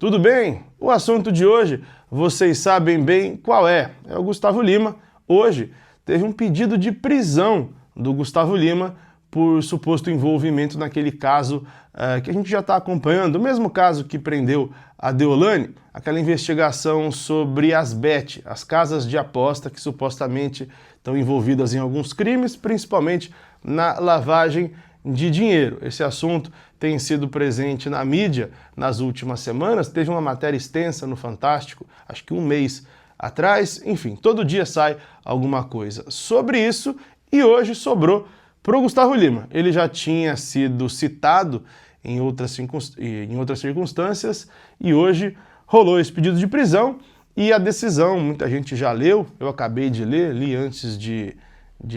tudo bem? O assunto de hoje, vocês sabem bem qual é. É o Gustavo Lima. Hoje teve um pedido de prisão do Gustavo Lima por suposto envolvimento naquele caso que a gente já está acompanhando, o mesmo caso que prendeu a Deolane, aquela investigação sobre as bet, as casas de aposta que supostamente estão envolvidas em alguns crimes, principalmente na lavagem de dinheiro. Esse assunto tem sido presente na mídia nas últimas semanas, teve uma matéria extensa no Fantástico, acho que um mês atrás, enfim, todo dia sai alguma coisa sobre isso e hoje sobrou para o Gustavo Lima. Ele já tinha sido citado em outras circunstâncias e hoje rolou esse pedido de prisão e a decisão, muita gente já leu, eu acabei de ler, li antes de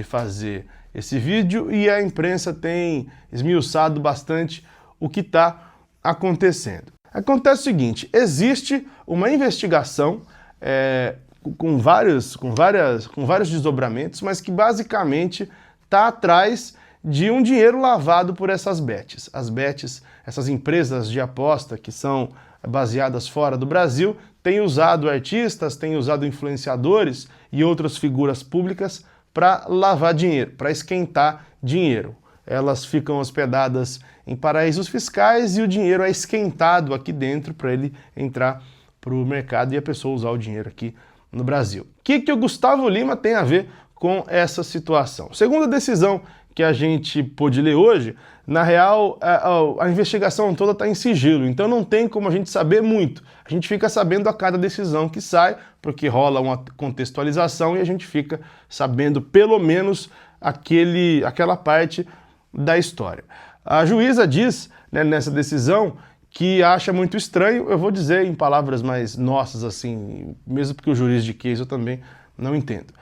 fazer esse vídeo e a imprensa tem esmiuçado bastante o que está acontecendo. Acontece o seguinte, existe uma investigação com vários desdobramentos, mas que basicamente está atrás de um dinheiro lavado por essas bets. As bets, essas empresas de aposta que são baseadas fora do Brasil, têm usado artistas, têm usado influenciadores e outras figuras públicas para lavar dinheiro, para esquentar dinheiro. Elas ficam hospedadas em paraísos fiscais e o dinheiro é esquentado aqui dentro para ele entrar para o mercado e a pessoa usar o dinheiro aqui no Brasil. O que o Gustavo Lima tem a ver com essa situação? Segundo a decisão que a gente pôde ler hoje, na real, a investigação toda está em sigilo, então não tem como a gente saber muito. A gente fica sabendo a cada decisão que sai, porque rola uma contextualização e a gente fica sabendo pelo menos aquela parte da história. A juíza diz, né, nessa decisão que acha muito estranho, eu vou dizer em palavras mais nossas, assim, mesmo porque o juridiquês eu também não entendo.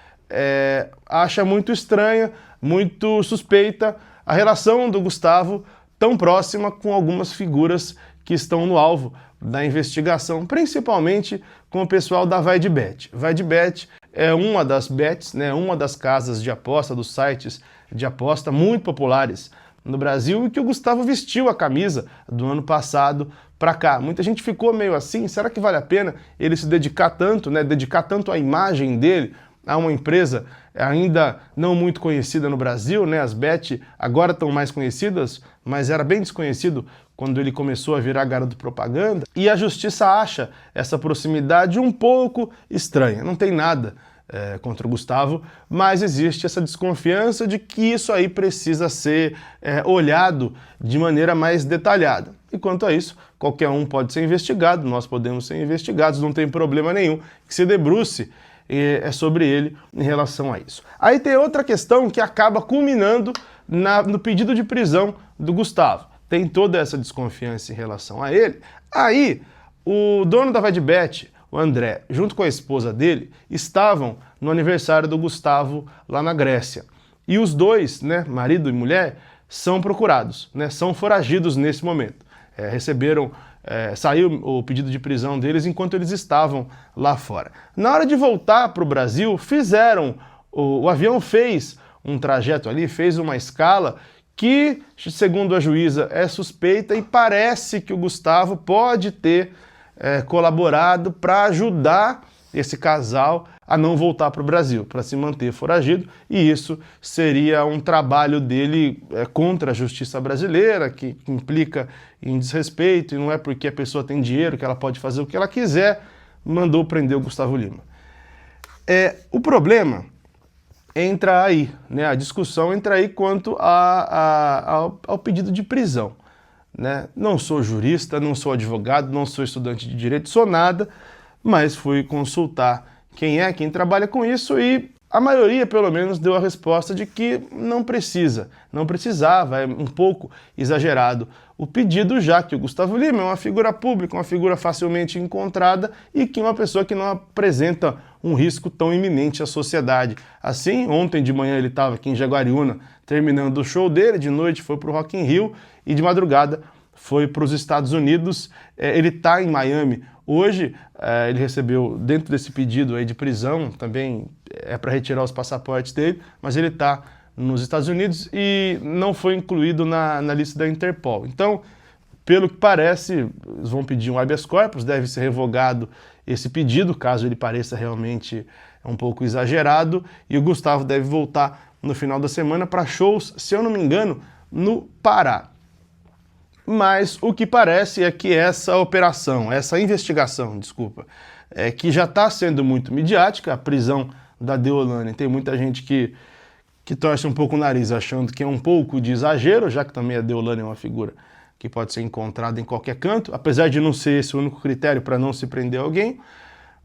Acha muito estranha, muito suspeita a relação do Gustavo tão próxima com algumas figuras que estão no alvo da investigação, principalmente com o pessoal da Vai de Bet. Vai de Bet é uma das bets, né, uma das casas de aposta, dos sites de aposta muito populares no Brasil e que o Gustavo vestiu a camisa do ano passado para cá. Muita gente ficou meio assim, será que vale a pena ele se dedicar tanto, né, dedicar tanto à imagem dele a uma empresa ainda não muito conhecida no Brasil, né? As bet agora estão mais conhecidas, mas era bem desconhecido quando ele começou a virar garoto propaganda. E a justiça acha essa proximidade um pouco estranha. Não tem nada contra o Gustavo, mas existe essa desconfiança de que isso aí precisa ser olhado de maneira mais detalhada. E quanto a isso, qualquer um pode ser investigado, nós podemos ser investigados, não tem problema nenhum que se debruce sobre ele em relação a isso. Aí tem outra questão que acaba culminando no pedido de prisão do Gustavo. Tem toda essa desconfiança em relação a ele. Aí o dono da Vai de Bet, o André, junto com a esposa dele, estavam no aniversário do Gustavo lá na Grécia. E os dois, né, marido e mulher, são procurados, né, são foragidos nesse momento. Saiu o pedido de prisão deles enquanto eles estavam lá fora. Na hora de voltar para o Brasil, o avião fez um trajeto ali, fez uma escala que, segundo a juíza, é suspeita e parece que o Gustavo pode ter colaborado para ajudar esse casal a não voltar para o Brasil, para se manter foragido, e isso seria um trabalho dele contra a justiça brasileira, que implica em desrespeito, e não é porque a pessoa tem dinheiro que ela pode fazer o que ela quiser, mandou prender o Gustavo Lima. O problema entra aí, né, a discussão entra aí quanto ao pedido de prisão. Né? Não sou jurista, não sou advogado, não sou estudante de direito, sou nada, mas fui consultar quem trabalha com isso e a maioria, pelo menos, deu a resposta de que não precisava, é um pouco exagerado o pedido, já que o Gustavo Lima é uma figura pública, uma figura facilmente encontrada e que é uma pessoa que não apresenta um risco tão iminente à sociedade. Assim, ontem de manhã ele estava aqui em Jaguariúna terminando o show dele, de noite foi para o Rock in Rio e de madrugada foi para os Estados Unidos. Ele está em Miami hoje, ele recebeu, dentro desse pedido aí de prisão, também para retirar os passaportes dele, mas ele está nos Estados Unidos e não foi incluído na lista da Interpol. Então, Pelo que parece, eles vão pedir um habeas corpus, deve ser revogado esse pedido, caso ele pareça realmente um pouco exagerado, e o Gustavo deve voltar no final da semana para shows, se eu não me engano, no Pará. Mas o que parece é que essa operação, essa investigação, desculpa, que já está sendo muito midiática, a prisão da Deolane, tem muita gente que torce um pouco o nariz achando que é um pouco de exagero, já que também a Deolane é uma figura que pode ser encontrada em qualquer canto, apesar de não ser esse o único critério para não se prender alguém,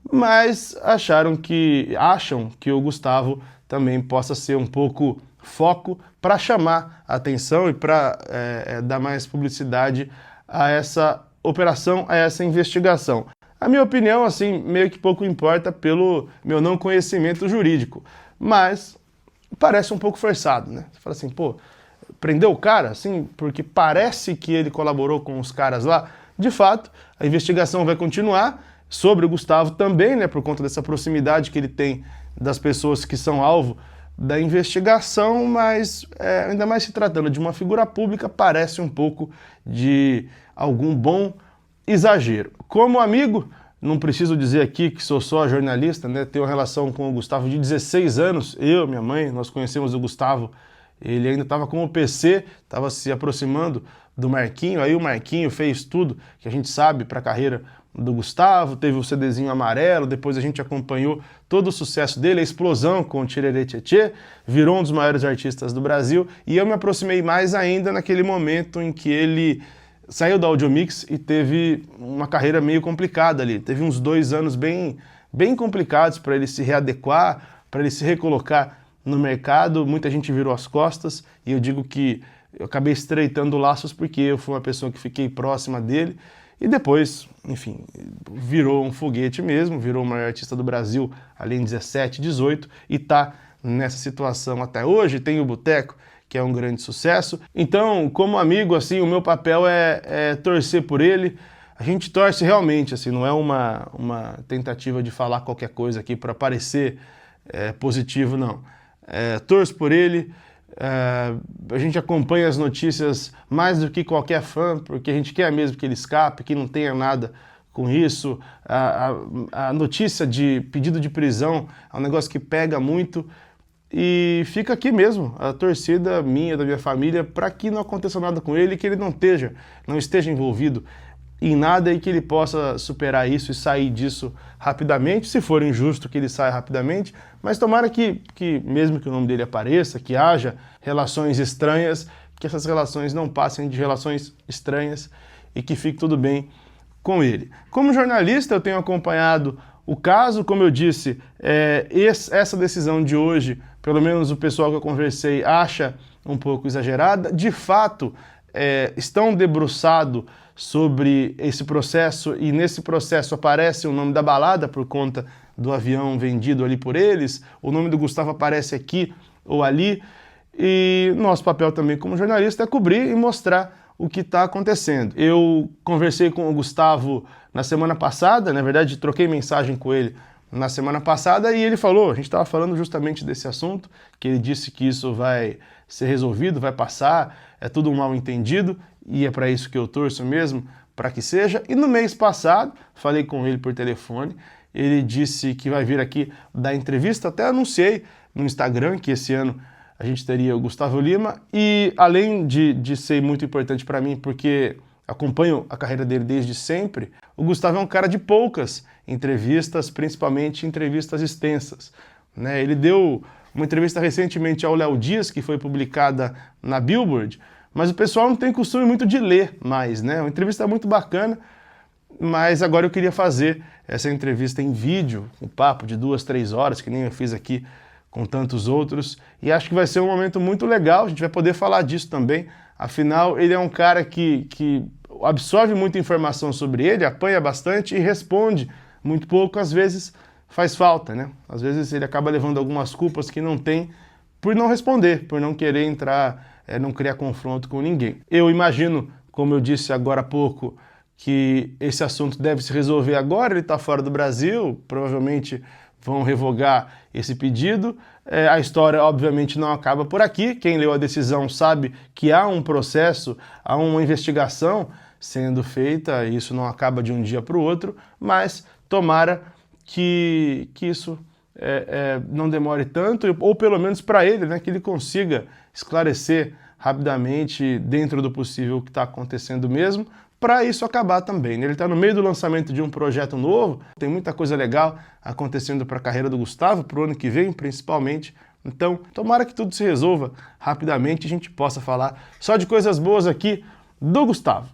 mas acham que o Gustavo também possa ser um pouco foco para chamar a atenção e para dar mais publicidade a essa operação, a essa investigação. A minha opinião, assim, meio que pouco importa pelo meu não conhecimento jurídico, mas parece um pouco forçado, né? Você fala assim, pô, prendeu o cara, assim, porque parece que ele colaborou com os caras lá. De fato, a investigação vai continuar sobre o Gustavo também, né, por conta dessa proximidade que ele tem das pessoas que são alvo da investigação, mas ainda mais se tratando de uma figura pública, parece um pouco de algum bom exagero. Como amigo, não preciso dizer aqui que sou só jornalista, né, tenho uma relação com o Gustavo de 16 anos, eu, minha mãe, nós conhecemos o Gustavo. Ele ainda estava com o PC, estava se aproximando do Marquinho, aí o Marquinho fez tudo que a gente sabe para a carreira do Gustavo, teve o CDzinho amarelo, depois a gente acompanhou todo o sucesso dele, a explosão com o Tchererê Tchê, virou um dos maiores artistas do Brasil, e eu me aproximei mais ainda naquele momento em que ele saiu da Audiomix e teve uma carreira meio complicada ali, teve uns 2 anos bem complicados para ele se readequar, para ele se recolocar no mercado, muita gente virou as costas, e eu digo que eu acabei estreitando laços porque eu fui uma pessoa que fiquei próxima dele, e depois, enfim, virou um foguete mesmo, virou o maior artista do Brasil ali em 17, 18, e tá nessa situação até hoje. Tem o Boteco, que é um grande sucesso. Então, como amigo, assim, o meu papel é torcer por ele. A gente torce realmente, assim, não é uma tentativa de falar qualquer coisa aqui para parecer positivo, não. Torço por ele, a gente acompanha as notícias mais do que qualquer fã, porque a gente quer mesmo que ele escape, que não tenha nada com isso. A notícia de pedido de prisão é um negócio que pega muito, e fica aqui mesmo a torcida minha, da minha família, para que não aconteça nada com ele, que ele não esteja envolvido em nada e que ele possa superar isso e sair disso rapidamente, se for injusto que ele saia rapidamente, mas tomara que mesmo que o nome dele apareça, que haja relações estranhas, que essas relações não passem de relações estranhas e que fique tudo bem com ele. Como jornalista, eu tenho acompanhado o caso, como eu disse, essa decisão de hoje, pelo menos o pessoal que eu conversei acha um pouco exagerada. De fato, estão debruçados sobre esse processo, e nesse processo aparece o nome da balada por conta do avião vendido ali por eles, o nome do Gustavo aparece aqui ou ali, e nosso papel também como jornalista é cobrir e mostrar o que está acontecendo. Eu conversei com o Gustavo na semana passada, na verdade troquei mensagem com ele na semana passada, e ele falou, a gente estava falando justamente desse assunto, que ele disse que isso vai ser resolvido, vai passar, é tudo um mal entendido, e é para isso que eu torço mesmo, para que seja. E no mês passado, falei com ele por telefone, ele disse que vai vir aqui dar entrevista, até anunciei no Instagram que esse ano a gente teria o Gustavo Lima, e além de ser muito importante para mim, porque acompanho a carreira dele desde sempre, o Gustavo é um cara de poucas entrevistas, principalmente entrevistas extensas, né? Ele deu uma entrevista recentemente ao Léo Dias, que foi publicada na Billboard, mas o pessoal não tem costume muito de ler mais, né? Uma entrevista muito bacana, mas agora eu queria fazer essa entrevista em vídeo, um papo de 2, 3 horas, que nem eu fiz aqui com tantos outros, e acho que vai ser um momento muito legal, a gente vai poder falar disso também. Afinal, ele é um cara que absorve muita informação sobre ele, apanha bastante e responde muito pouco, às vezes faz falta, né? Às vezes ele acaba levando algumas culpas que não tem por não responder, por não querer entrar, não criar confronto com ninguém. Eu imagino, como eu disse agora há pouco, que esse assunto deve se resolver agora, ele está fora do Brasil, provavelmente vão revogar esse pedido. A história, obviamente, não acaba por aqui. Quem leu a decisão sabe que há um processo, há uma investigação sendo feita, e isso não acaba de um dia para o outro, mas tomara que isso não demore tanto, ou pelo menos para ele, né, que ele consiga esclarecer rapidamente, dentro do possível, o que está acontecendo mesmo, para isso acabar também. Ele está no meio do lançamento de um projeto novo, tem muita coisa legal acontecendo para a carreira do Gustavo, para o ano que vem principalmente. Então, tomara que tudo se resolva rapidamente e a gente possa falar só de coisas boas aqui do Gustavo.